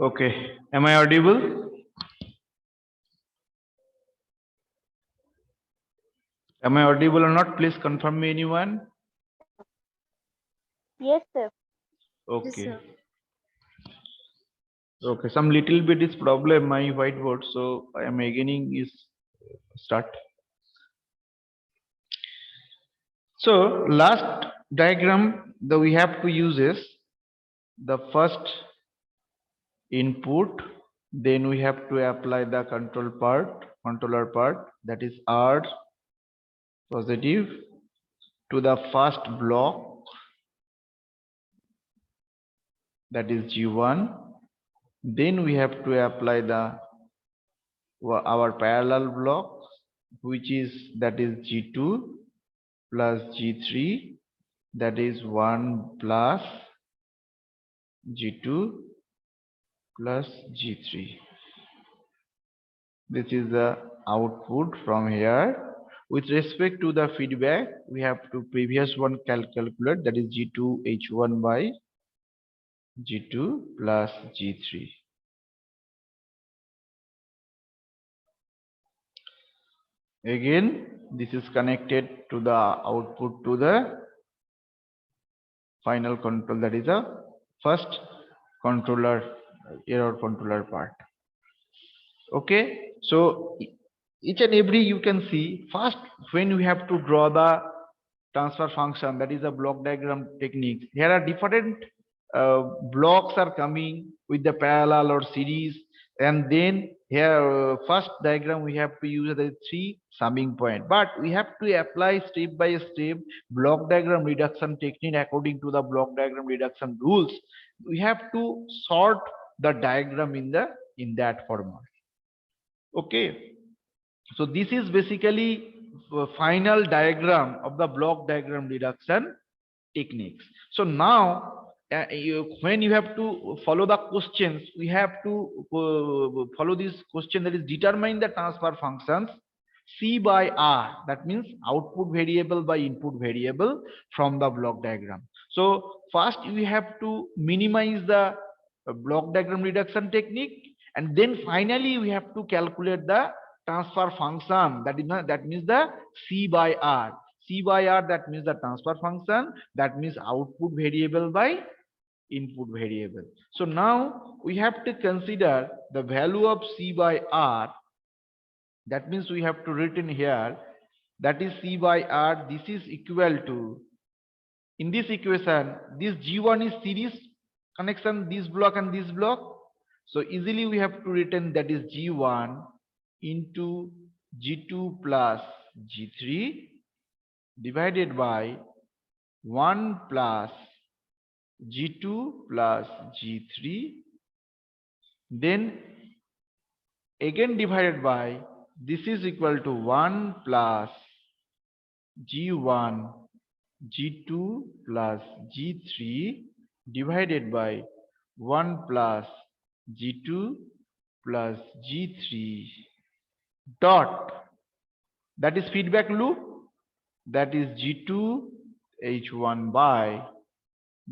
Okay. Am I audible? Am I audible or not? Please confirm me, anyone. Yes, sir. Yes, Okay. sir. Okay. Some little bit is problem my whiteboard, so I am beginning is start. So last diagram that we have to use is the first input, then we have to apply the controller part, that is R positive to the first block, that is G1. Then we have to apply the our parallel block, which is that is G2 plus G3, that is 1 plus G2 plus G3. This is the output from here. With respect to the feedback, we have to previous one calculate, that is G2 H1 by G2 plus G3. Again, this is connected to the output to the final control, that is the first controller error controller part. Okay, so each and every you can see first when we have to draw the transfer function, that is a block diagram technique. Here are different blocks are coming with the parallel or series, and then here first diagram we have to use the three summing point, but we have to apply step by step block diagram reduction technique according to the block diagram reduction rules. We have to sort the diagram in that format. Okay, so this is basically final diagram of the block diagram reduction techniques. So now when you have to follow the questions, we have to follow this question, that is determine the transfer functions C by R, that means output variable by input variable from the block diagram. So first we have to minimize the block diagram reduction technique, and then finally we have to calculate the transfer function, that means the C by R. C by R, that means the transfer function, that means output variable by input variable. So now we have to consider the value of C by R, that means we have to written here, that is C by R, this is equal to, in this equation this G1 is series connection, this block and this block, so easily we have to written that is G1 into G2 plus G3 divided by 1 plus G2 plus G3, then again divided by, this is equal to 1 plus G1 G2 plus G3 divided by 1 plus G2 plus G3 dot, that is feedback loop, that is G2 H1 by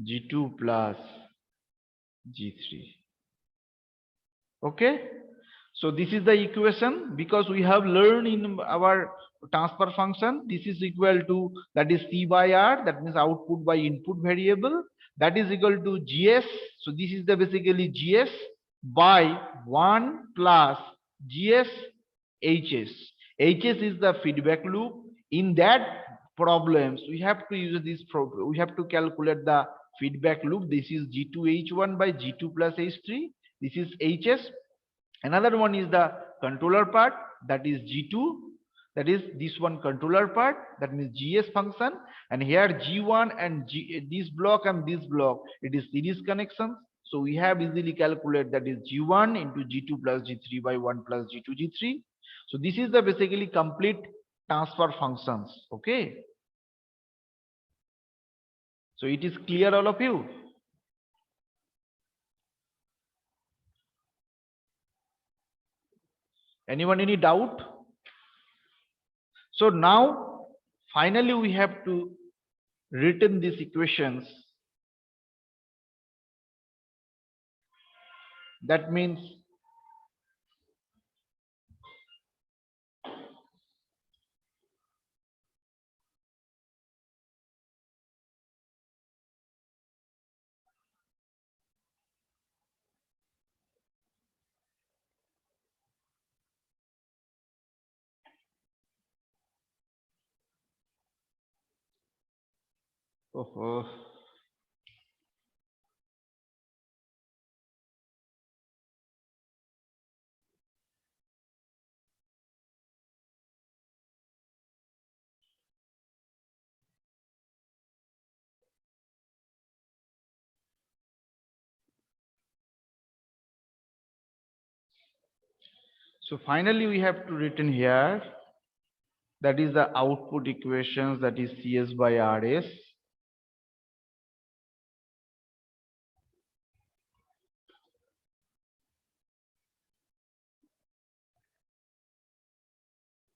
G2 plus G3. Okay, so this is the equation, because we have learned in our transfer function, this is equal to, that is C by R, that means output by input variable, that is equal to GS. So this is the basically GS by 1 plus GS HS. HS is the feedback loop. In that problems we have to use this, we have to calculate the feedback loop. This is G2 H1 by G2 plus H3, this is HS. Another one is the controller part, that is G2, that is this one controller part, that means GS function, and here G1 and this block and this block, it is series connections. So we have easily calculate, that is G1 into G2 plus G3 by 1 plus G2 G3. So this is the basically complete transfer functions. Okay, so it is clear all of you? Anyone any doubt? So now finally we have to written these equations That means oh, so finally we have to written here, that is the output equations, that is CS by RS.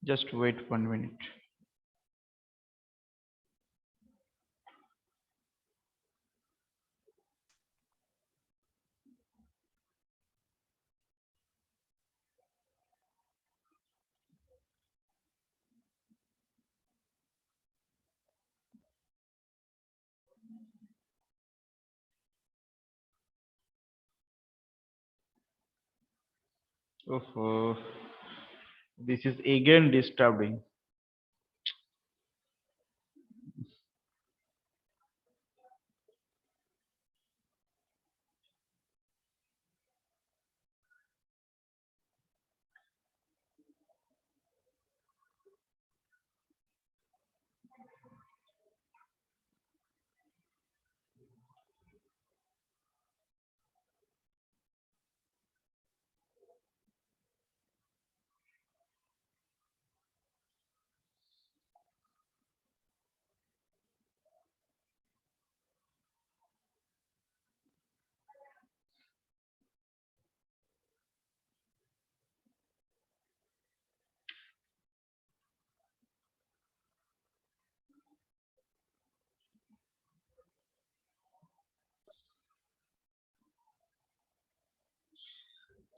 Just wait 1 minute. Oh, this is again disturbing.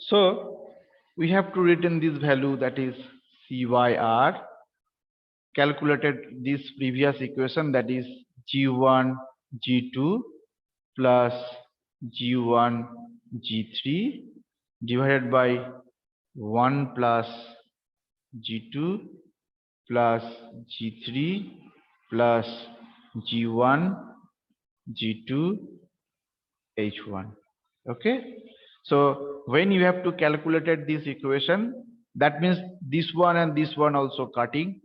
So we have to written this value, that is CYR, calculated this previous equation, that is G1 G2 plus G1 G3 divided by 1 plus G2 plus G3 plus G1 G2 H1. Okay, so when you have to calculate this equation, that means this one and this one also cutting,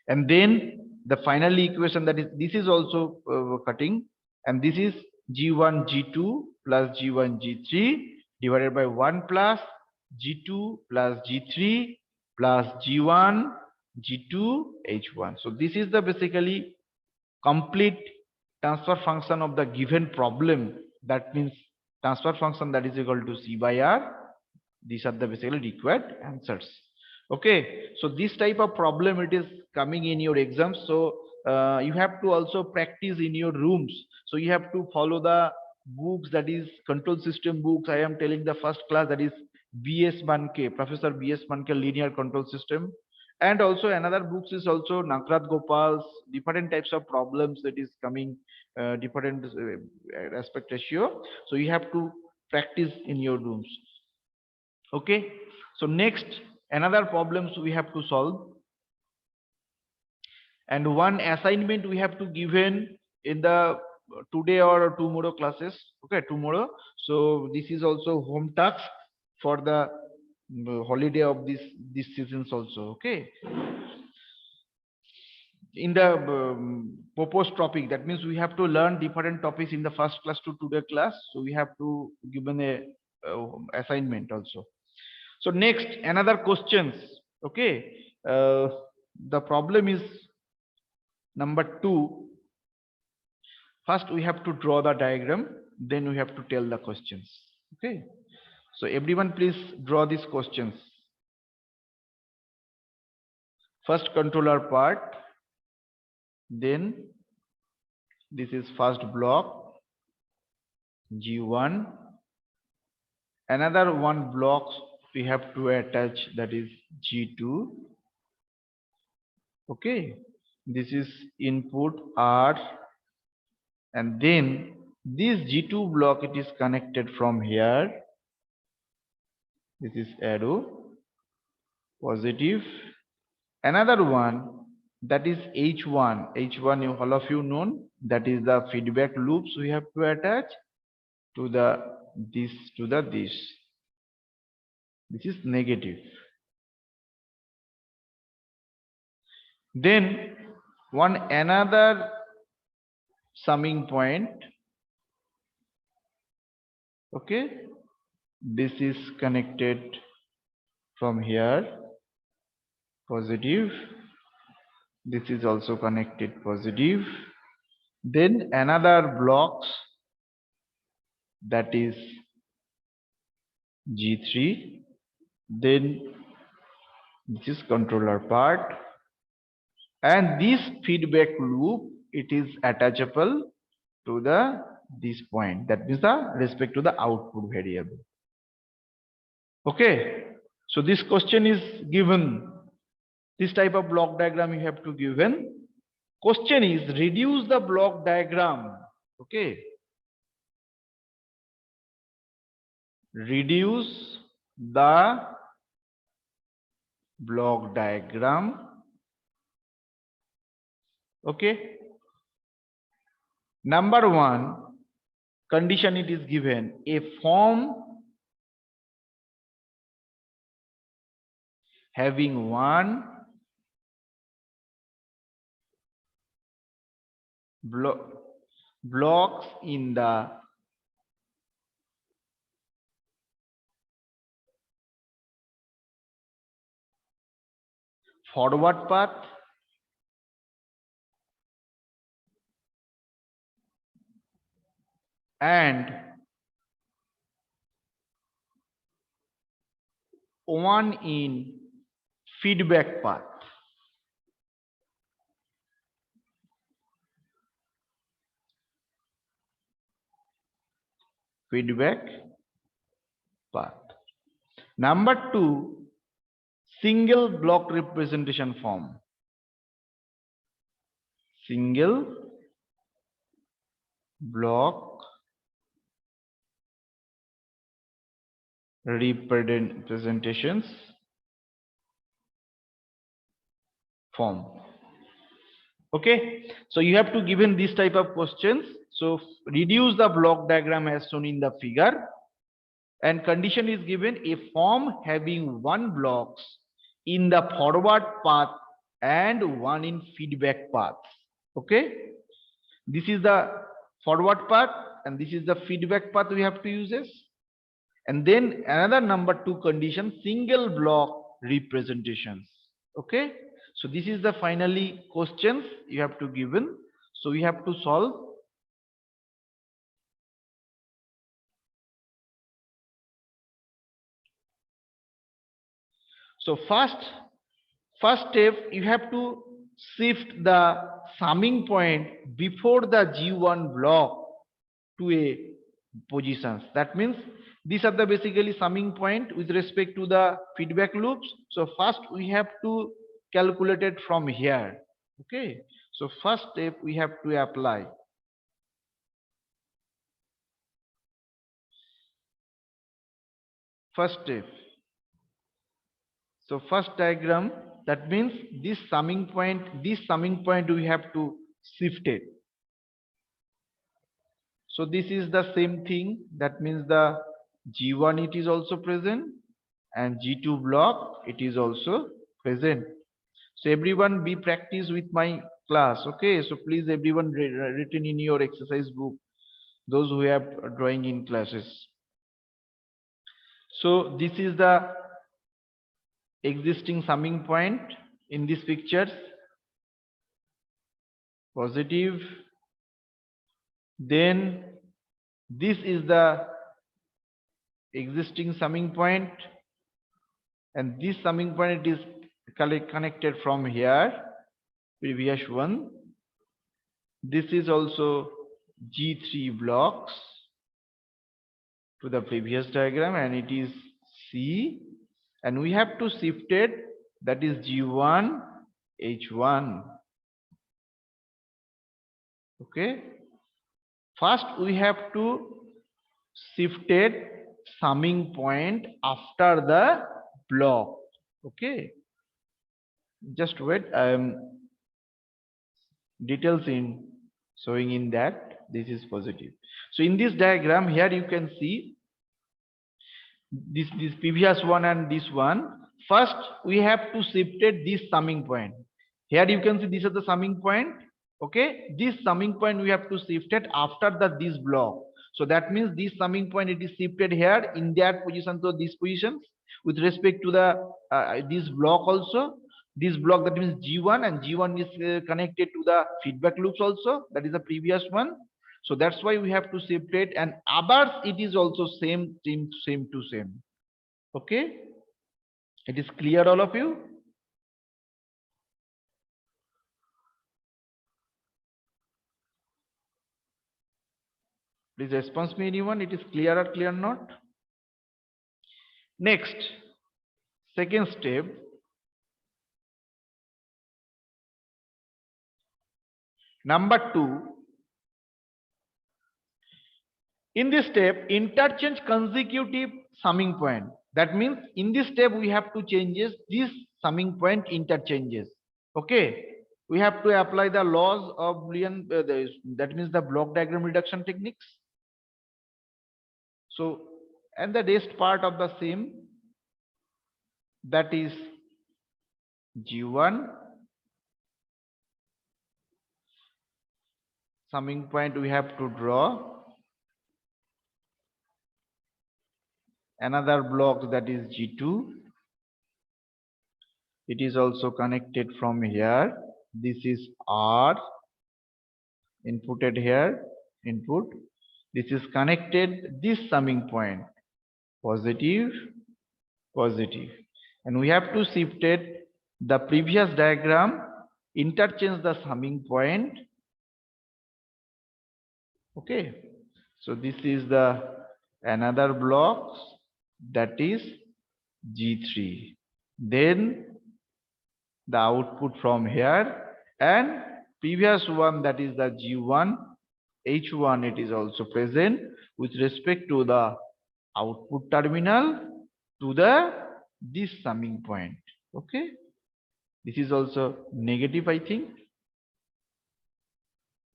and then the final equation, that is this is also cutting, and this is G1 G2 plus G1 G3 divided by 1 plus G2 plus G3 plus G1 G2 H1. So this is the basically complete transfer function of the given problem. That means transfer function that is equal to C by R. These are the basically required answers. Okay, so this type of problem, it is coming in your exams. So you have to also practice in your rooms. So you have to follow the books, that is control system books. I am telling the first class, that is BS Manke, Professor BS Manke linear control system. And also another books is also Nagraj Gopal's different types of problems that is coming, different aspect ratio. So you have to practice in your rooms. Okay, so next another problems we have to solve, and one assignment we have to given in the today or tomorrow classes. Okay, tomorrow. So this is also home task for the holiday of this seasons also. Okay, in the proposed topic, that means we have to learn different topics in the first class to today class. So we have to given a assignment also. So next another questions. Okay, the problem is number 2. First we have to draw the diagram, then we have to tell the questions. Okay, so everyone please draw these questions. First controller part, then this is first block G1, Another one block we have to attach, that is G2. Okay, this is input R, and then this G2 block, it is connected from here. This is arrow positive. Another one, that is H1. H1, you all of you known, that is the feedback loops we have to attach to the this to the this. This is negative. Then one another summing point. Okay, this is connected from here, positive. This is also connected positive. Then another blocks, that is G3. Then this is controller part, and this feedback loop, it is attachable to the this point, that means the respect to the output variable. Okay, so this question is given, this type of block diagram you have to given. Question is reduce the block diagram. Okay, reduce the block diagram. Okay, number one condition, it is given a form having one blocks in the forward path and one in feedback path. Feedback path. Number two, single block representation form. Single block representations form. Okay, so you have to given this type of questions. So reduce the block diagram as shown in the figure, and condition is given a form having one blocks in the forward path and one in feedback path. Okay, this is the forward path and this is the feedback path we have to use this. And then another number two condition, single block representations. Okay, so this is the finally questions you have to given. So we have to solve. So first step, you have to shift the summing point before the G1 block to a positions. That means these are the basically summing point with respect to the feedback loops. So first we have to calculate it from here. Okay, so first step we have to apply. First step. So first diagram, that means this summing point we have to shift it. So this is the same thing, that means the G1 it is also present and G2 block it is also present. So everyone be practice with my class. Okay, so please everyone written in your exercise book, those who have drawing in classes. So this is the existing summing point in these pictures, positive. Then this is the existing summing point, and this summing point it is connected from here, previous one. This is also G3 blocks, to the previous diagram, and it is C, and we have to shift it, that is G1 H1. Okay, first we have to shifted summing point after the block. Okay, just wait, details in showing in that this is positive. So in this diagram here you can see this previous one and this one. First we have to shifted this summing point. Here you can see this is the summing point. Okay, this summing point we have to shift it after the this block. So that means this summing point it is shifted here in that position to this position with respect to the this block also. This block, that means G1, and G1 is connected to the feedback loops also, that is the previous one. So that's why we have to separate, and others it is also same to same. Okay, it is clear all of you? Please response me anyone, it is clear or clear not? Next, second step. Number 2, in this step, interchange consecutive summing point. That means in this step we have to changes this summing point interchanges. Okay, we have to apply the laws of Boolean, that means the block diagram reduction techniques. So, and the rest part of the same, that is G1 summing point we have to draw. Another block, that is G2. It is also connected from here. This is R inputted here, input. This is connected this summing point, positive, positive. And we have to shift it, the previous diagram, interchange the summing point. Okay, so this is the another blocks, that is G3. Then the output from here, and previous one, that is the G1 H1, it is also present with respect to the output terminal to the this summing point. Okay, this is also negative, I think.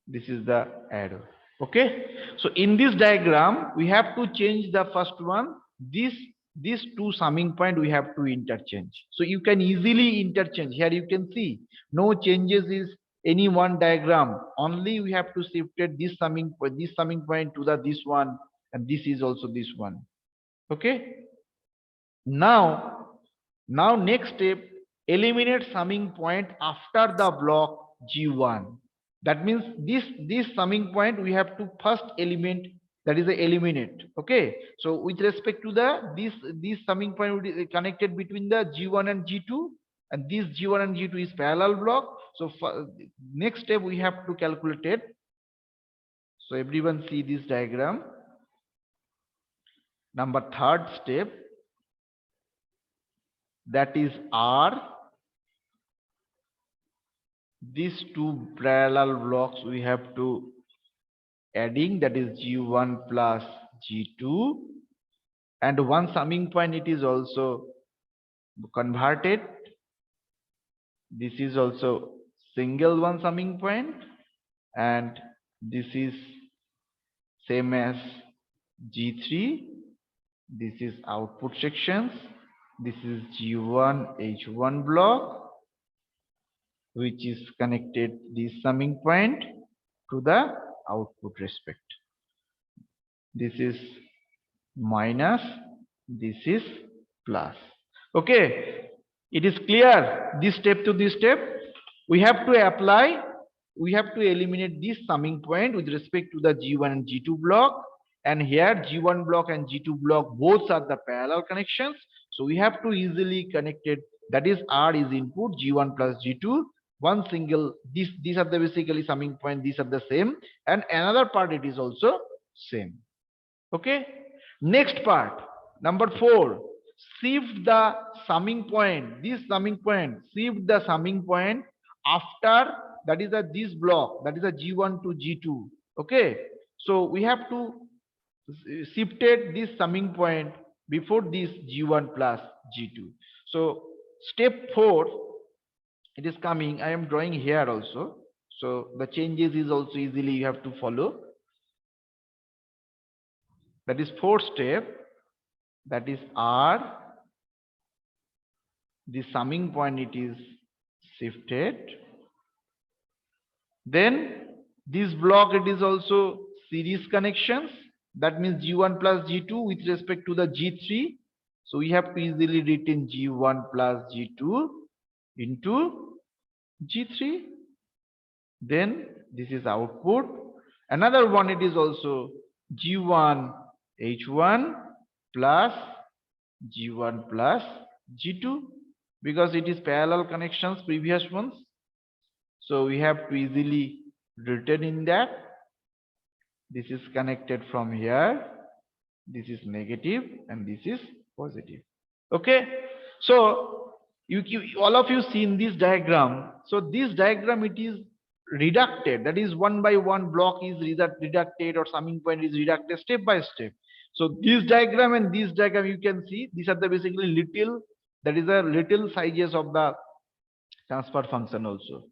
This is the arrow. Okay, so in this diagram we have to change the first one, these two summing point we have to interchange. So you can easily interchange. Here you can see no changes is any one diagram, only we have to shift this summing point to the this one, and this is also this one. Okay, now next step, eliminate summing point after the block G1. That means this summing point we have to first element, that is the eliminate. Okay, so with respect to the this summing point will be connected between the G1 and G2, and this G1 and G2 is parallel block. So for next step we have to calculate it. So everyone see this diagram. Number third step, that is R. These two parallel blocks we have to adding, that is G1 plus G2, and one summing point it is also converted. This is also single one summing point, and this is same as G3. This is output sections. This is G1 H1 block, which is connected this summing point to the output respect. This is minus, this is plus. Okay, it is clear, this step to this step we have to apply, we have to eliminate this summing point with respect to the G1 and G2 block, and here G1 block and G2 block both are the parallel connections, so we have to easily connect it, that is R is input, G1 plus G2, one single, these are the basically summing point, these are the same, and another part it is also same. Okay, Next part, number 4, shift the summing point. This summing point, shift the summing point after, that is this block, that is a G1 to G2. Okay, so we have to shifted this summing point before this G1 plus G2. So step 4, it is coming. I am drawing here also. So the changes is also easily you have to follow. That is 4th step. That is R. The summing point, it is shifted. Then this block, it is also series connections. That means G1 plus G2 with respect to the G3. So we have to easily written G1 plus G2 into G3. Then this is output. Another one, it is also G1 H1 plus G1 plus G2, because it is parallel connections, previous ones. So we have to easily written in that. This is connected from here. This is negative and this is positive. Okay. So you all of you seen this diagram. So this diagram, it is reducted. That is one by one block is reducted, or summing point is reducted step by step. So this diagram and this diagram, you can see these are the basically little, that is a little sizes of the transfer function also.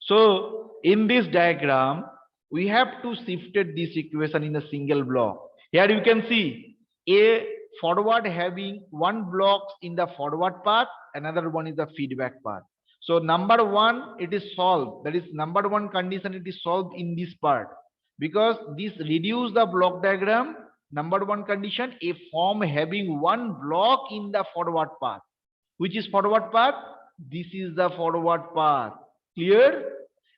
So in this diagram, we have to shifted this equation in a single block. Here you can see a forward having one block in the forward path, another one is the feedback path. So number 1, it is solved. That is number 1 condition, it is solved in this part, because this reduce the block diagram. Number 1 condition, a form having one block in the forward path. Which is forward path? This is the forward path. Clear?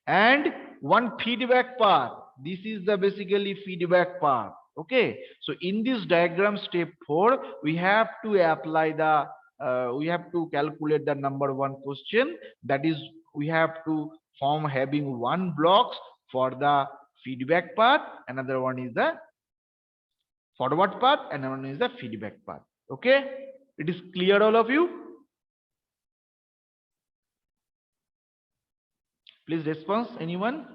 And one feedback path. This is the basically feedback path. Okay. So in this diagram, step 4, we have to apply the, we have to calculate the number 1 question. That is, we have to form having one blocks for the feedback path. Another one is the forward path, and another one is the feedback path. Okay. It is clear, all of you? Please response, anyone?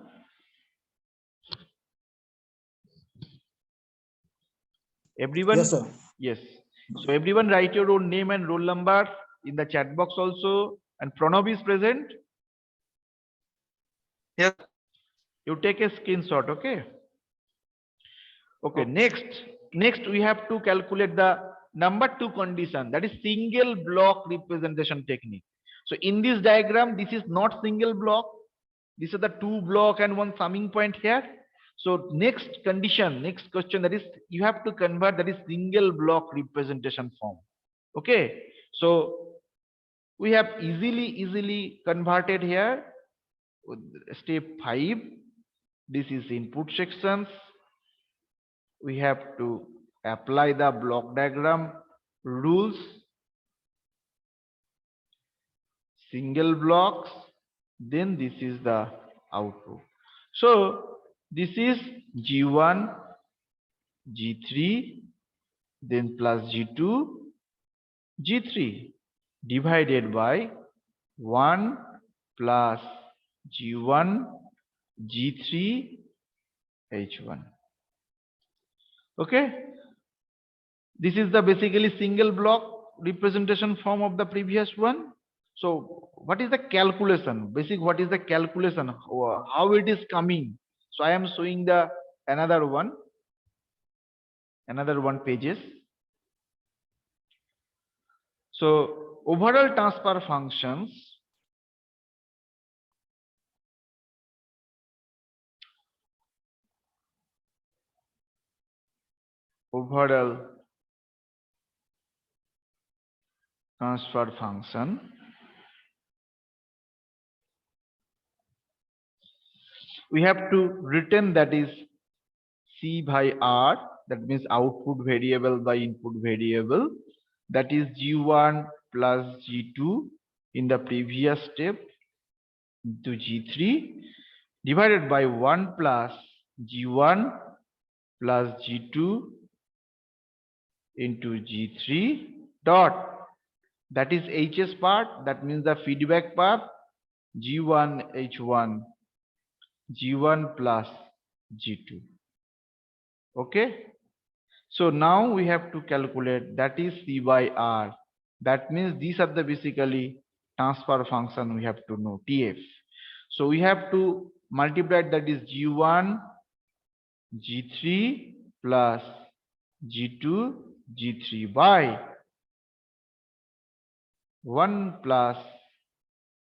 Everyone? Yes, sir. Yes. So everyone write your own name and roll number in the chat box also. And Pranav is present. Yes. You take a screenshot, okay? Okay, next we have to calculate the number 2 condition, that is single block representation technique. So in this diagram, this is not single block. These are the 2 block and one summing point here. So next condition, next question, that is you have to convert, that is single block representation form. Okay. So we have easily converted here. Step 5, this is input sections. We have to apply the block diagram rules. Single blocks, then this is the output. So this is G1, G3, then plus G2, G3 divided by 1 plus G1, G3, H1. Okay. This is the basically single block representation form of the previous one. So what is the calculation? Basic, what is the calculation? How it is coming? So I am showing the another one pages. So overall transfer functions, overall transfer function, we have to written, that is C by R, that means output variable by input variable, that is G1 plus G2 in the previous step to G3 divided by 1 plus G1 plus G2 into G3 dot, that is HS part, that means the feedback path, G1 H1 G1 plus G2. Okay, so now we have to calculate, that is C by R. That means these are the basically transfer function we have to know, TF. So we have to multiply, that is G1 G3 plus G2 G3 by 1 plus,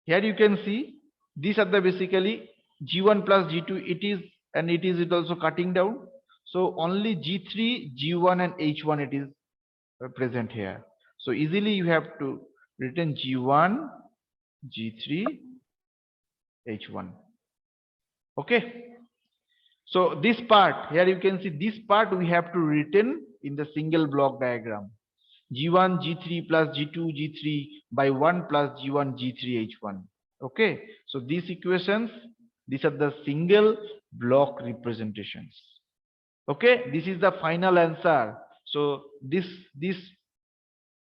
here you can see these are the basically G1 plus G2, it is, and it is also cutting down. So only G3, G1 and H1 it is present here. So easily you have to written G1, G3, H1. Okay. So this part, here you can see this part we have to written in the single block diagram. G1, G3 plus G2, G3 by 1 plus G1, G3, H1. Okay. So these equations, these are the single block representations. Okay. This is the final answer. So this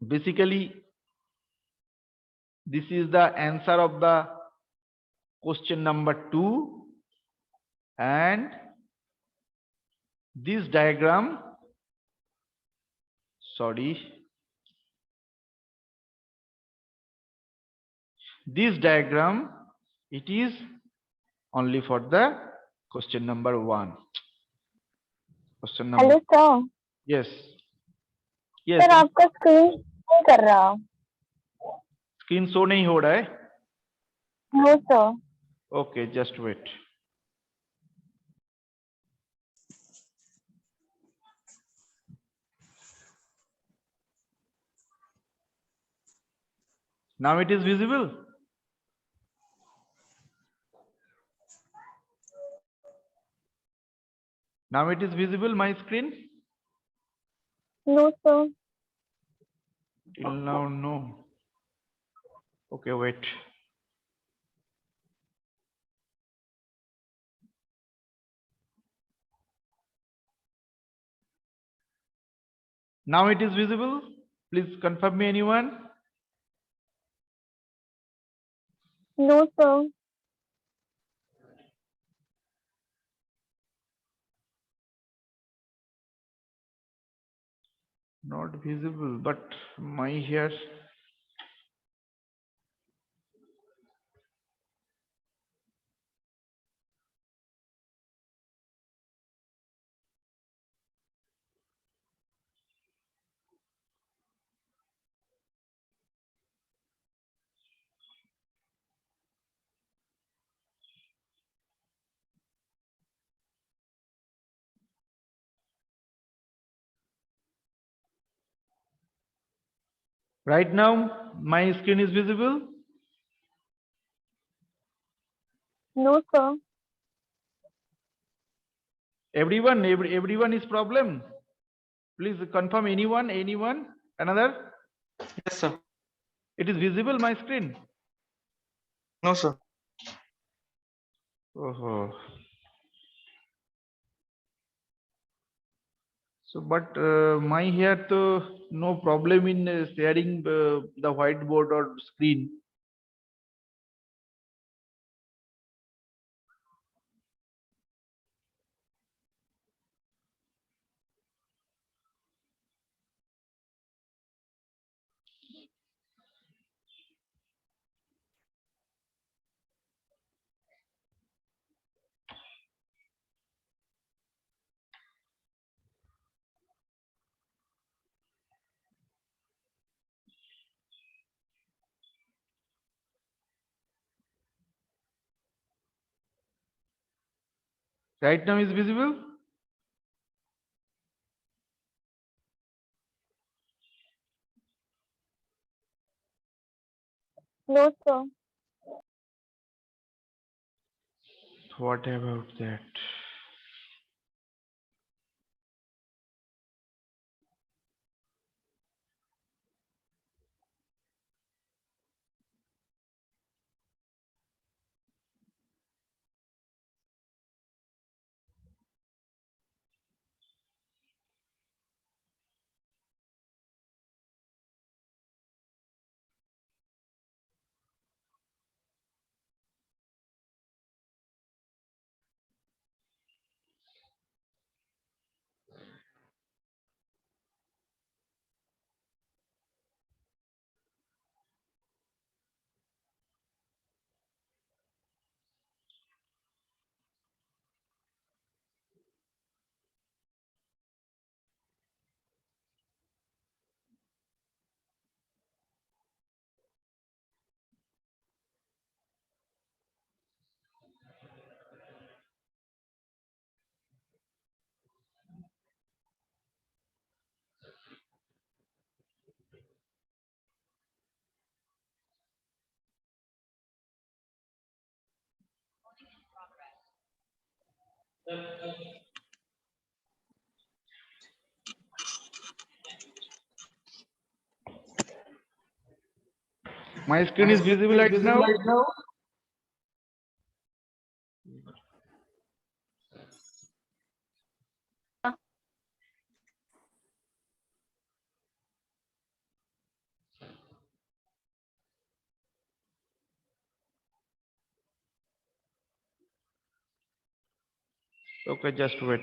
basically, this is the answer of the question number 2, and this diagram, sorry, this diagram, it is only for the question number 1. Question number, hello sir, yes, yes, sir आपका screen नहीं कर रहा। Screen show नहीं हो रहा है? No sir. Okay, just wait. Now it is visible. Now it is visible, my screen? No sir. Till now, no. Okay, wait. Now it is visible. Please confirm me, anyone? No sir. Not visible, but my here. Right now, my screen is visible. No sir. Everyone is problem. Please confirm, anyone, another. Yes, sir. It is visible, my screen. No, sir. Oh. So, but my here to no problem in sharing the whiteboard or screen. Right now is visible. No sir. What about that? My screen is visible right now. Okay, just wait.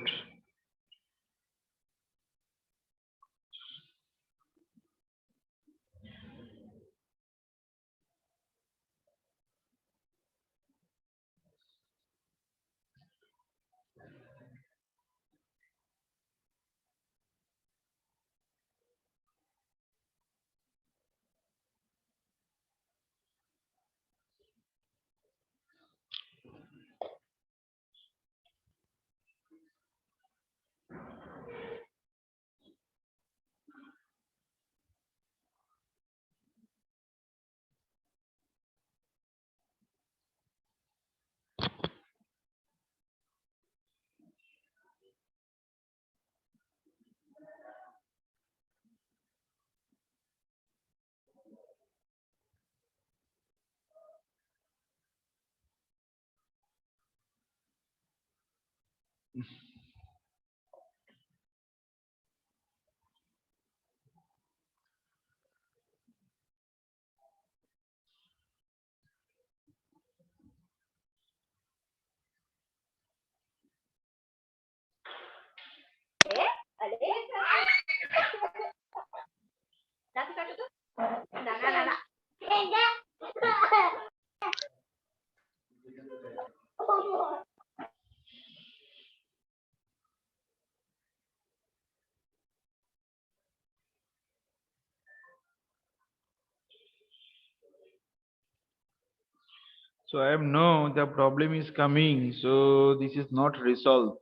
So I know the problem is coming. So this is not resolved.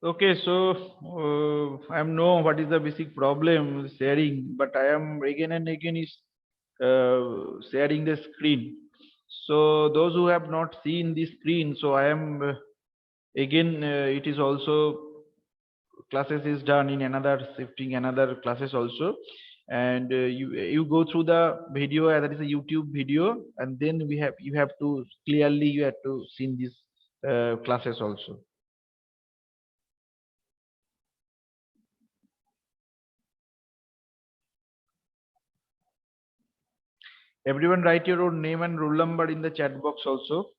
Okay, so I know what is the basic problem with sharing, but I am again and again is sharing the screen. So those who have not seen the screen, so I am again it is also classes is done in another shifting another classes also, and you go through the video that is a YouTube video, and then you have to clearly you have to see these classes also. Everyone write your own name and roll number in the chat box also.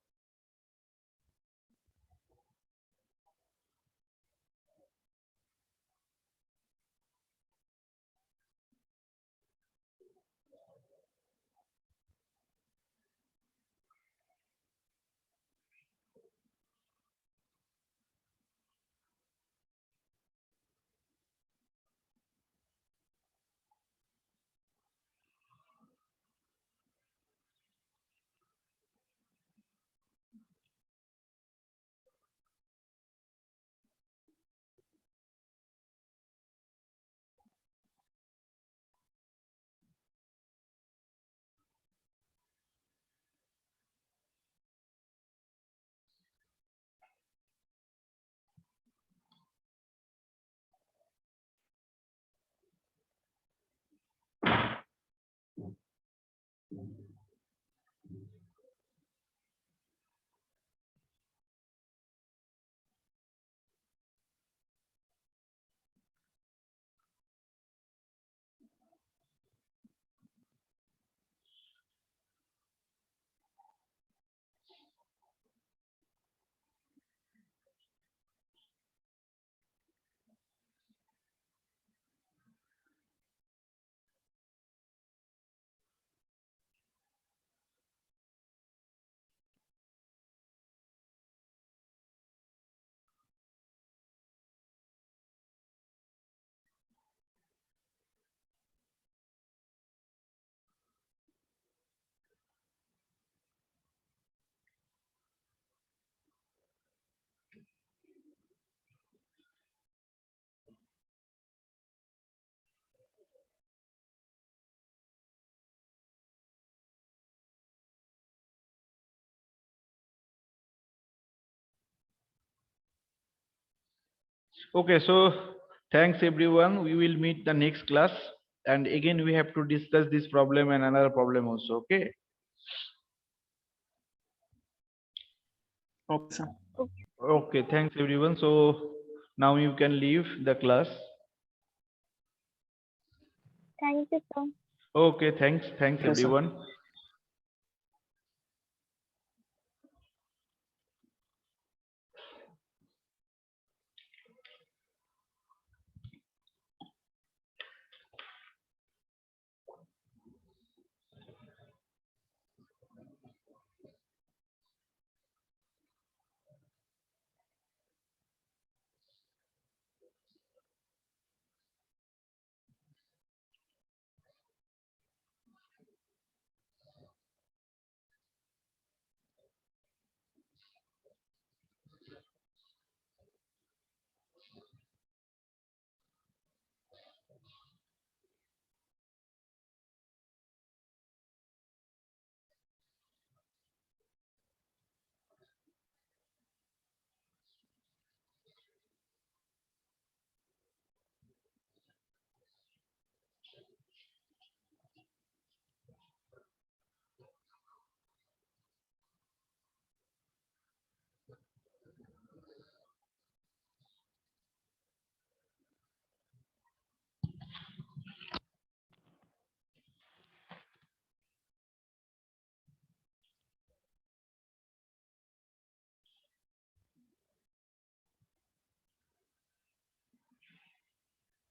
Okay, so thanks everyone. We will meet the next class. And again, we have to discuss this problem and another problem also. Okay. Okay, sir. Okay, thanks everyone. So now you can leave the class. Thank you, sir. Okay, thanks. Thanks Yes, sir. everyone.